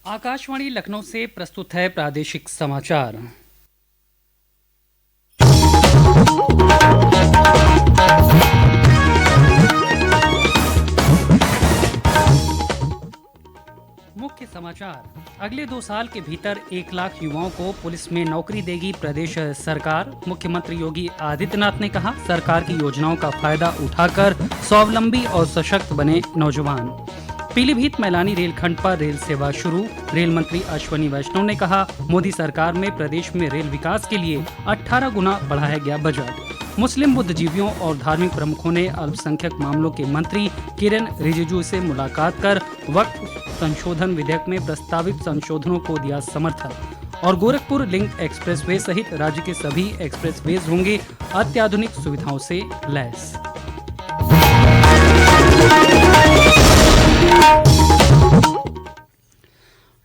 आकाशवाणी लखनऊ से प्रस्तुत है प्रादेशिक समाचार। मुख्य समाचार। अगले 2 साल के भीतर 1 लाख युवाओं को पुलिस में नौकरी देगी प्रदेश सरकार। मुख्यमंत्री योगी आदित्यनाथ ने कहा, सरकार की योजनाओं का फायदा उठाकर स्वावलंबी और सशक्त बने नौजवान। पीलीभीत मैलानी रेलखंड पर रेल सेवा शुरू। रेल मंत्री अश्विनी वैष्णव ने कहा, मोदी सरकार में प्रदेश में रेल विकास के लिए 18 गुना बढ़ाया गया बजट। मुस्लिम बुद्धिजीवियों और धार्मिक प्रमुखों ने अल्पसंख्यक मामलों के मंत्री किरेन रिजिजू से मुलाकात कर वक्फ संशोधन विधेयक में प्रस्तावित संशोधनों को दिया समर्थन। और गोरखपुर लिंक एक्सप्रेसवे सहित राज्य के सभी एक्सप्रेसवेज होंगे अत्याधुनिक सुविधाओं से लैस।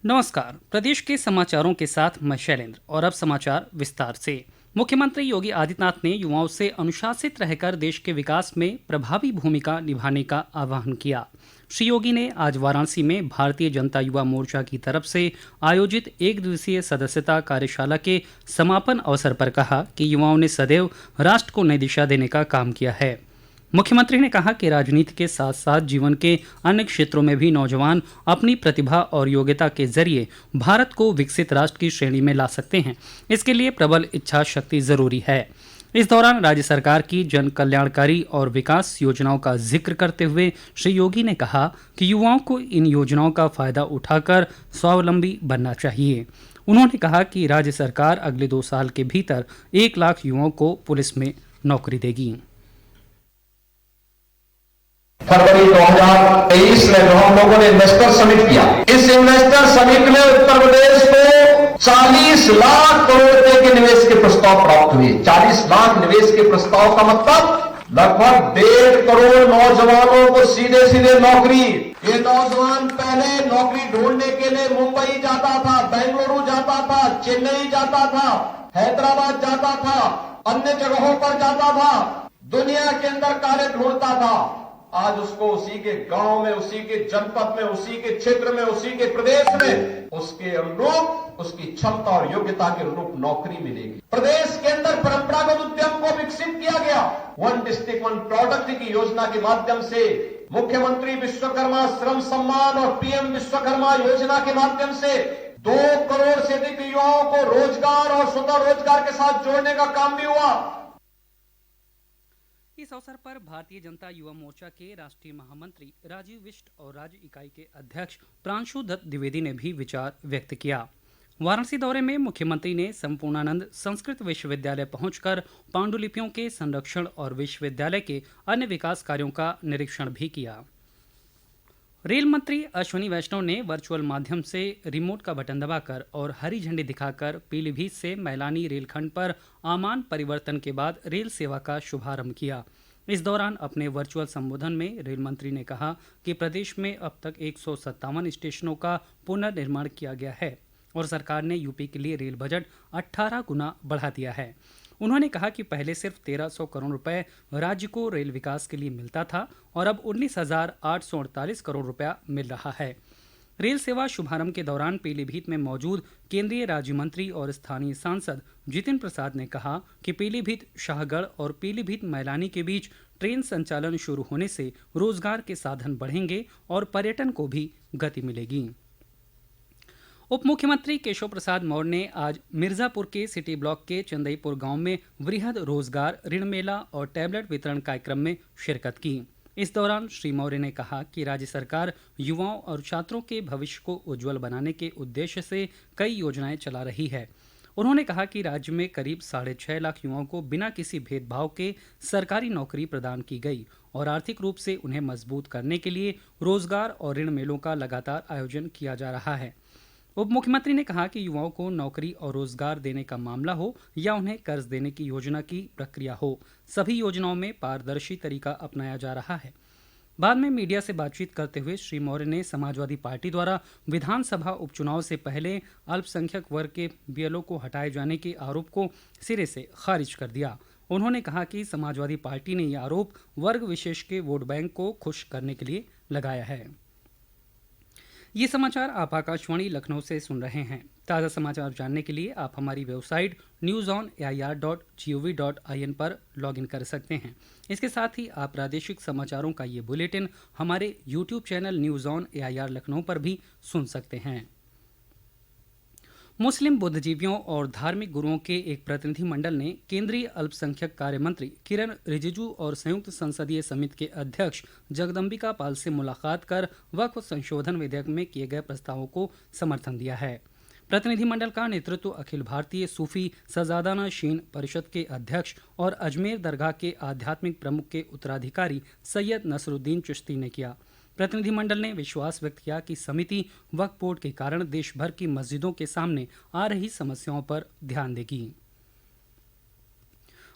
नमस्कार, प्रदेश के समाचारों के साथ मैं शैलेंद्र। और अब समाचार विस्तार से। मुख्यमंत्री योगी आदित्यनाथ ने युवाओं से अनुशासित रहकर देश के विकास में प्रभावी भूमिका निभाने का आह्वान किया। श्री योगी ने आज वाराणसी में भारतीय जनता युवा मोर्चा की तरफ से आयोजित 1 दिवसीय सदस्यता कार्यशाला के समापन अवसर पर कहा कि युवाओं ने सदैव राष्ट्र को नई दिशा देने का काम किया है। मुख्यमंत्री ने कहा कि राजनीति के साथ साथ जीवन के अन्य क्षेत्रों में भी नौजवान अपनी प्रतिभा और योग्यता के जरिए भारत को विकसित राष्ट्र की श्रेणी में ला सकते हैं। इसके लिए प्रबल इच्छा शक्ति जरूरी है। इस दौरान राज्य सरकार की जन कल्याणकारी और विकास योजनाओं का जिक्र करते हुए श्री योगी ने कहा कि युवाओं को इन योजनाओं का फायदा उठाकर स्वावलंबी बनना चाहिए। उन्होंने कहा कि राज्य सरकार अगले 2 साल के भीतर 1 लाख युवाओं को पुलिस में नौकरी देगी। फरवरी 2023 में जो हम लोगों ने इन्वेस्टर समिट किया, इस इन्वेस्टर समिट में उत्तर प्रदेश को 40 लाख करोड़ रुपए के निवेश के प्रस्ताव प्राप्त हुए। 40 लाख निवेश के प्रस्ताव का मतलब लगभग 1.5 करोड़ नौजवानों को सीधे सीधे नौकरी। ये नौजवान पहले नौकरी ढूंढने के लिए मुंबई जाता था, बेंगलुरु जाता था, चेन्नई जाता था, हैदराबाद जाता था, अन्य जगहों पर जाता था, दुनिया के अंदर कार्य ढूंढता था। आज उसको उसी के गांव में, उसी के जनपद में, उसी के क्षेत्र में, उसी के प्रदेश में उसके अनुरूप, उसकी क्षमता और योग्यता के अनुरूप नौकरी मिलेगी। प्रदेश के अंदर परंपरागत उद्यम को विकसित किया गया। 1 डिस्ट्रिक्ट 1 प्रोडक्ट की योजना के माध्यम से मुख्यमंत्री विश्वकर्मा श्रम सम्मान और पीएम विश्वकर्मा योजना के माध्यम से 2 करोड़ से अधिक युवाओं को रोजगार और स्वतः रोजगार के साथ जोड़ने का काम भी हुआ। इस अवसर पर भारतीय जनता युवा मोर्चा के राष्ट्रीय महामंत्री राजीव बिष्ट और राज्य इकाई के अध्यक्ष प्रांशु दत्त द्विवेदी ने भी विचार व्यक्त किया। वाराणसी दौरे में मुख्यमंत्री ने संपूर्णानंद संस्कृत विश्वविद्यालय पहुंचकर पांडुलिपियों के संरक्षण और विश्वविद्यालय के अन्य विकास कार्यों का निरीक्षण भी किया। रेल मंत्री अश्विनी वैष्णव ने वर्चुअल माध्यम से रिमोट का बटन दबाकर और हरी झंडी दिखाकर पीलीभीत से मैलानी रेलखंड पर आमान परिवर्तन के बाद रेल सेवा का शुभारंभ किया। इस दौरान अपने वर्चुअल संबोधन में रेल मंत्री ने कहा कि प्रदेश में अब तक 157 स्टेशनों का पुनर्निर्माण किया गया है और सरकार ने यूपी के लिए रेल बजट 18 गुना बढ़ा दिया है। उन्होंने कहा कि पहले सिर्फ 1300 करोड़ रुपए राज्य को रेल विकास के लिए मिलता था और अब 19,848 करोड़ रुपया मिल रहा है। रेल सेवा शुभारंभ के दौरान पीलीभीत में मौजूद केंद्रीय राज्य मंत्री और स्थानीय सांसद जितिन प्रसाद ने कहा कि पीलीभीत शाहगढ़ और पीलीभीत मैलानी के बीच ट्रेन संचालन शुरू होने से रोजगार के साधन बढ़ेंगे और पर्यटन को भी गति मिलेगी। उप मुख्यमंत्री केशव प्रसाद मौर्य ने आज मिर्जापुर के सिटी ब्लॉक के चंदईपुर गांव में वृहद रोजगार ऋण मेला और टैबलेट वितरण कार्यक्रम में शिरकत की। इस दौरान श्री मौर्य ने कहा कि राज्य सरकार युवाओं और छात्रों के भविष्य को उज्जवल बनाने के उद्देश्य से कई योजनाएं चला रही है। उन्होंने कहा कि राज्य में करीब 6.5 लाख युवाओं को बिना किसी भेदभाव के सरकारी नौकरी प्रदान की गई और आर्थिक रूप से उन्हें मजबूत करने के लिए रोजगार और ऋण मेलों का लगातार आयोजन किया जा रहा है। उप मुख्यमंत्री ने कहा कि युवाओं को नौकरी और रोजगार देने का मामला हो या उन्हें कर्ज देने की योजना की प्रक्रिया हो, सभी योजनाओं में पारदर्शी तरीका अपनाया जा रहा है। बाद में मीडिया से बातचीत करते हुए श्री मौर्य ने समाजवादी पार्टी द्वारा विधानसभा उपचुनाव से पहले अल्पसंख्यक वर्ग के बीएलओ को हटाए जाने के आरोप को सिरे से खारिज कर दिया। उन्होंने कहा कि समाजवादी पार्टी ने यह आरोप वर्ग विशेष के वोट बैंक को खुश करने के लिए लगाया है। ये समाचार आप आकाशवाणी लखनऊ से सुन रहे हैं। ताज़ा समाचार जानने के लिए आप हमारी वेबसाइट newsonair.gov.in पर लॉगिन कर सकते हैं। इसके साथ ही आप प्रादेशिक समाचारों का ये बुलेटिन हमारे YouTube channel news on AIR Lucknow पर भी सुन सकते हैं। मुस्लिम बुद्धिजीवियों और धार्मिक गुरुओं के एक प्रतिनिधिमंडल ने केंद्रीय अल्पसंख्यक कार्य मंत्री किरण रिजिजू और संयुक्त संसदीय समिति के अध्यक्ष जगदम्बिका पाल से मुलाकात कर वक्फ संशोधन विधेयक में किए गए प्रस्तावों को समर्थन दिया है। प्रतिनिधिमंडल का नेतृत्व अखिल भारतीय सूफी सजादाना शीन परिषद के अध्यक्ष और अजमेर दरगाह के आध्यात्मिक प्रमुख के उत्तराधिकारी सैयद नसरुद्दीन चिश्ती ने किया। प्रतिनिधिमंडल ने विश्वास व्यक्त किया कि समिति वक्फ बोर्ड के कारण देश भर की मस्जिदों के सामने आ रही समस्याओं पर ध्यान देगी।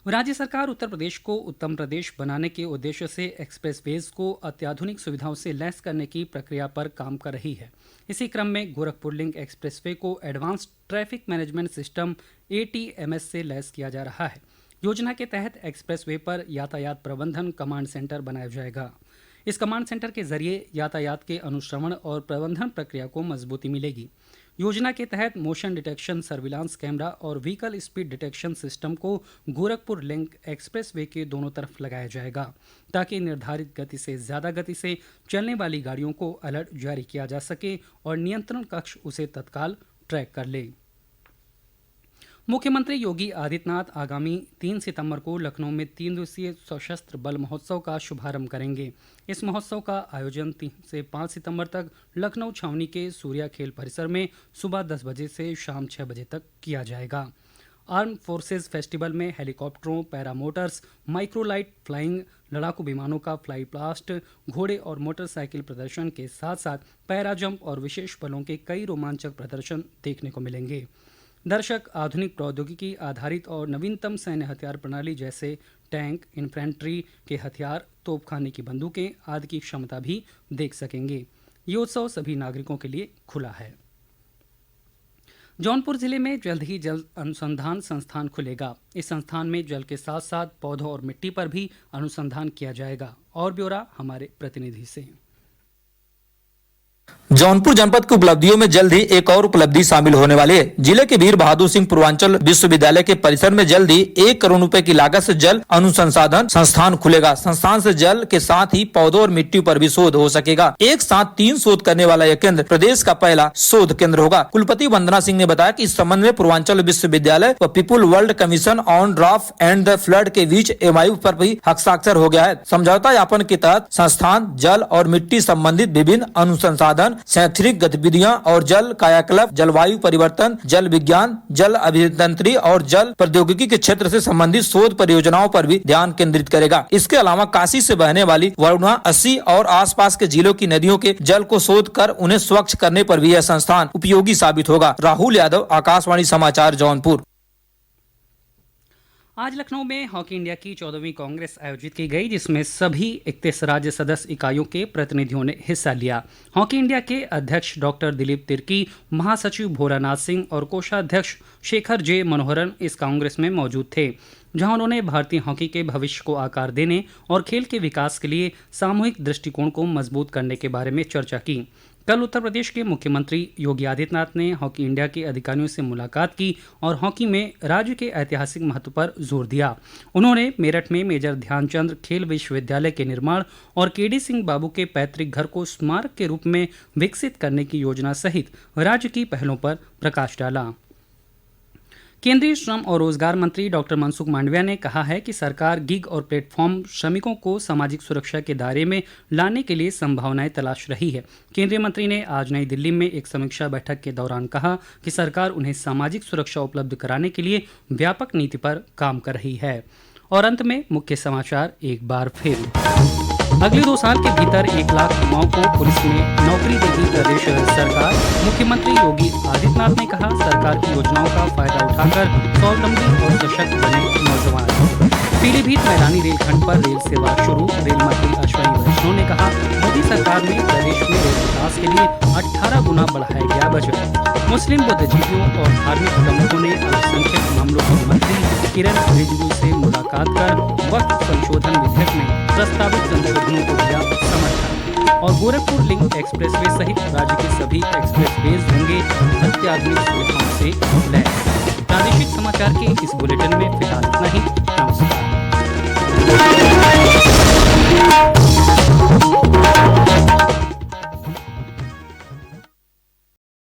राज्य सरकार उत्तर प्रदेश को उत्तम प्रदेश बनाने के उद्देश्य से एक्सप्रेसवेज को अत्याधुनिक सुविधाओं से लैस करने की प्रक्रिया पर काम कर रही है। इसी क्रम में गोरखपुर लिंक एक्सप्रेसवे को advance traffic management system ATMS से लैस किया जा रहा है। योजना के तहत एक्सप्रेसवे पर यातायात प्रबंधन कमांड सेंटर बनाया जाएगा। इस कमांड सेंटर के जरिए यातायात के अनुश्रवण और प्रबंधन प्रक्रिया को मजबूती मिलेगी। योजना के तहत मोशन डिटेक्शन सर्विलांस कैमरा और व्हीकल स्पीड डिटेक्शन सिस्टम को गोरखपुर लिंक एक्सप्रेसवे के दोनों तरफ लगाया जाएगा, ताकि निर्धारित गति से ज़्यादा गति से चलने वाली गाड़ियों को अलर्ट जारी किया जा सके और नियंत्रण कक्ष उसे तत्काल ट्रैक कर ले। मुख्यमंत्री योगी आदित्यनाथ आगामी 3 सितंबर को लखनऊ में 3 दिवसीय सशस्त्र बल महोत्सव का शुभारंभ करेंगे। इस महोत्सव का आयोजन 3 से 5 सितंबर तक लखनऊ छावनी के सूर्या खेल परिसर में सुबह 10 बजे से शाम 6 बजे तक किया जाएगा। आर्म फोर्सेज फेस्टिवल में हेलीकॉप्टरों, पैरामोटर्स, माइक्रोलाइट फ्लाइंग, लड़ाकू विमानों का फ्लाई पास्ट, घोड़े और मोटरसाइकिल प्रदर्शन के साथ साथ पैरा जंप और विशेष बलों के कई रोमांचक प्रदर्शन देखने को मिलेंगे। दर्शक आधुनिक प्रौद्योगिकी आधारित और नवीनतम सैन्य हथियार प्रणाली जैसे टैंक, इन्फेंट्री के हथियार, तोपखाने की बंदूकें आदि की क्षमता भी देख सकेंगे। ये उत्सव सभी नागरिकों के लिए खुला है। जौनपुर जिले में जल्द ही जल अनुसंधान संस्थान खुलेगा। इस संस्थान में जल के साथ साथ पौधों और मिट्टी पर भी अनुसंधान किया जाएगा। और ब्यौरा हमारे प्रतिनिधि से। जौनपुर जनपद की उपलब्धियों में जल्द ही एक और उपलब्धि शामिल होने वाली है। जिले के वीर बहादुर सिंह पूर्वांचल विश्वविद्यालय के परिसर में जल्द ही 1 करोड़ रुपए की लागत से जल अनुसंधान संस्थान खुलेगा। संस्थान से जल के साथ ही पौधों और मिट्टी पर भी शोध हो सकेगा। एक साथ 3 शोध करने वाला यह केंद्र प्रदेश का पहला शोध केंद्र होगा। कुलपति वंदना सिंह ने बताया कि इस संबंध में पूर्वांचल विश्वविद्यालय व people world commission on draft and the flood के बीच MOU पर भी हस्ताक्षर हो गया है। समझौता ज्ञापन के तहत संस्थान जल और मिट्टी संबंधित विभिन्न अनुसंधान, शैक्षणिक गतिविधियां और जल कायाकल्प, जलवायु परिवर्तन, जल विज्ञान, जल अभियंत्रिकी और जल प्रौद्योगिकी के क्षेत्र से संबंधित शोध परियोजनाओं पर भी ध्यान केंद्रित करेगा। इसके अलावा काशी से बहने वाली वरुणा, 80 और आसपास के जिलों की नदियों के जल को शोध कर उन्हें स्वच्छ करने पर भी यह संस्थान उपयोगी साबित होगा। राहुल यादव, आकाशवाणी समाचार, जौनपुर। आज लखनऊ में हॉकी इंडिया की 14वीं कांग्रेस आयोजित की गई, जिसमें सभी 31 राज्य सदस्य इकाइयों के प्रतिनिधियों ने हिस्सा लिया। हॉकी इंडिया के अध्यक्ष डॉक्टर दिलीप तिर्की, महासचिव भोरानाथ सिंह और कोषाध्यक्ष शेखर जे मनोहरन इस कांग्रेस में मौजूद थे, जहां उन्होंने भारतीय हॉकी के भविष्य को आकार देने और खेल के विकास के लिए सामूहिक दृष्टिकोण को मजबूत करने के बारे में चर्चा की। कल उत्तर प्रदेश के मुख्यमंत्री योगी आदित्यनाथ ने हॉकी इंडिया के अधिकारियों से मुलाकात की और हॉकी में राज्य के ऐतिहासिक महत्व पर जोर दिया। उन्होंने मेरठ में मेजर ध्यानचंद खेल विश्वविद्यालय के निर्माण और KD सिंह बाबू के पैतृक घर को स्मारक के रूप में विकसित करने की योजना सहित राज्य की पहलों पर प्रकाश डाला। केंद्रीय श्रम और रोजगार मंत्री डॉक्टर मनसुख मांडविया ने कहा है कि सरकार गिग और प्लेटफॉर्म श्रमिकों को सामाजिक सुरक्षा के दायरे में लाने के लिए संभावनाएं तलाश रही है। केंद्रीय मंत्री ने आज नई दिल्ली में एक समीक्षा बैठक के दौरान कहा कि सरकार उन्हें सामाजिक सुरक्षा उपलब्ध कराने के लिए व्यापक नीति पर काम कर रही है। और अंत में मुख्य समाचार एक बार फिर। अगले 2 साल के भीतर 1 लाख युवाओं को पुलिस में नौकरी देगी प्रदेश सरकार। मुख्यमंत्री योगी आदित्यनाथ ने कहा, सरकार की योजनाओं का फायदा उठाकर स्वावलंबी और सशक्त बने नौजवान। पीलीभीत मैदानी रेलखंड पर रेल सेवा शुरू। रेल मंत्री अश्विनी वैष्णव ने कहा, मोदी सरकार ने प्रदेश में रेल विकास के लिए 18 गुना बढ़ाया गया बजट। मुस्लिम बुद्धिजीवियों और धार्मिक प्रमुखों ने अल्पसंख्यक मामलों के मंत्री किरण रिजिजू से मुलाकात कर वक्फ संशोधन विधेयक में प्रस्तावित संशोधनों को दिया समर्थन। और गोरखपुर लिंक एक्सप्रेसवे सहित राज्य के सभी एक्सप्रेसवेज होंगे अत्याधुनिक सुविधाओं से लैस। प्रादेशिक समाचार के इस बुलेटिन में फिलहाल इतना ही। नमस्कार।